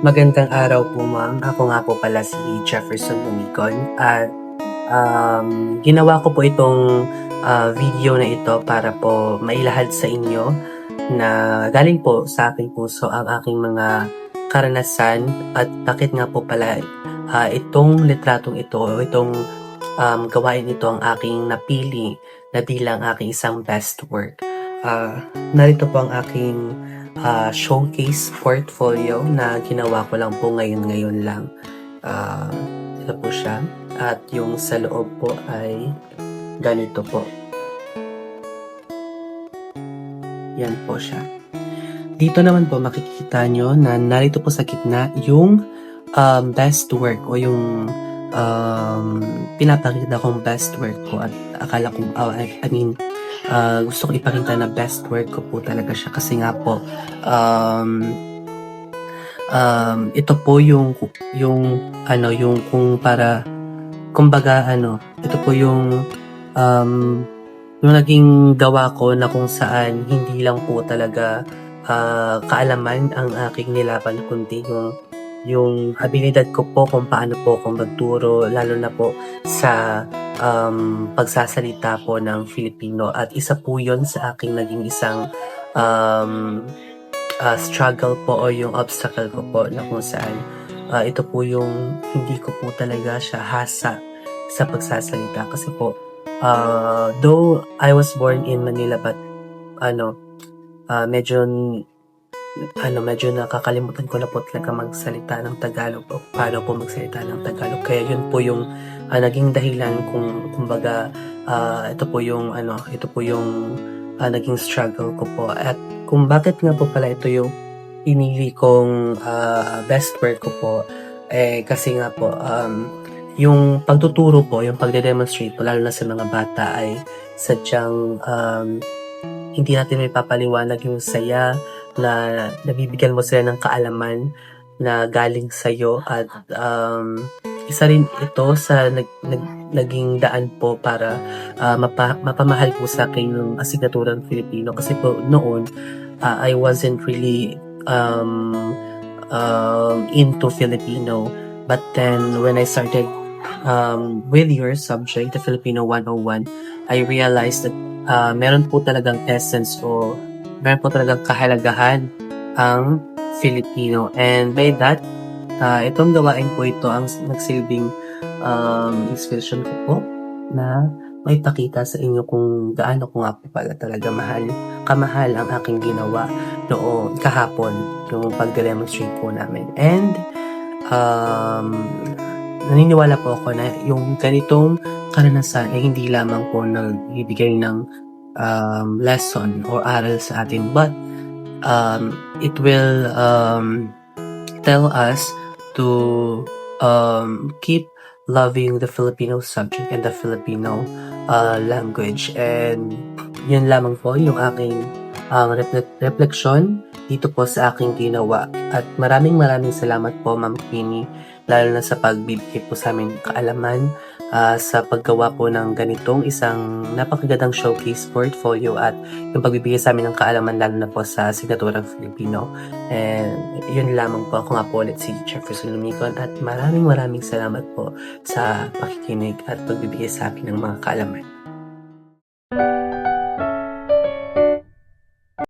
Magandang araw po ma'am. Ako nga po pala si Jefferson Lumicon at ginawa ko po itong video na ito para po mailahad sa inyo na galing po sa aking puso ang aking mga karanasan at bakit nga po pala itong litratong ito o itong gawain ito ang aking napili na bilang aking isang best work. Narito po ang aking showcase portfolio na ginawa ko lang po ngayon lang. Ito po siya. At yung sa loob po ay ganito po. Yan po siya. Dito naman po makikita nyo na narito po sa gitna yung best work o yung pinapakita kong best work ko at akala ko, gusto ko ipakita na best work ko po talaga siya kasi nga po ito po yung kung para kumbaga ito po yung naging gawa ko na kung saan hindi lang po talaga kaalaman ang aking nilaban kundi yung abilidad ko po kung paano po ako magturo lalo na po sa pagsasalita po ng Filipino at isa po yun sa aking naging isang struggle po o yung obstacle ko po na kung saan ito po yung hindi ko po talaga siya hasa sa pagsasalita kasi po though I was born in Manila but medyo nakakalimutan ko na po talaga magsalita ng Tagalog o paano po magsalita ng Tagalog. Kaya yun po yung naging dahilan kung kumbaga ito po yung naging struggle ko po. At kung bakit nga po pala ito yung pinili kong best work ko po kasi nga po yung pagtuturo po, yung pagde-demonstrate po lalo na sa mga bata ay sadyang hindi natin may papaliwanag yung saya na nabibigyan mo sila ng kaalaman na galing sa'yo at isa rin ito sa naging daan po para mapamahal po sa akin yung asignaturang Filipino kasi po noon I wasn't really into Filipino but then when I started with your subject, the Filipino 101, I realized that meron po talagang essence o meron po talagang kahalagahan ang Filipino. And by that, itong gawain po ito ang nagsilbing inspiration ko po na may pakita sa inyo kung gaano ko nga po pala talaga kamahal ang aking ginawa noong kahapon, yung pag-demonstrate po namin. And naniniwala po ako na yung ganitong karanasan ay hindi lamang po nagbibigay ng lesson or aral sa atin but it will tell us to keep loving the Filipino subject and the Filipino language. And yun lamang po yung aking reflection dito po sa aking ginawa. At maraming salamat po Ma'am Queenie lalo na sa pagbibigay po sa amin kaalaman sa paggawa po ng ganitong isang napakagandang showcase portfolio at yung pagbibigay sa amin ng kaalaman lalo na po sa asignaturang Filipino. And yun lamang po. Ako nga po ulit si Jefferson Lumicon at maraming salamat po sa pakikinig at pagbibigay sa akin ng mga kaalaman.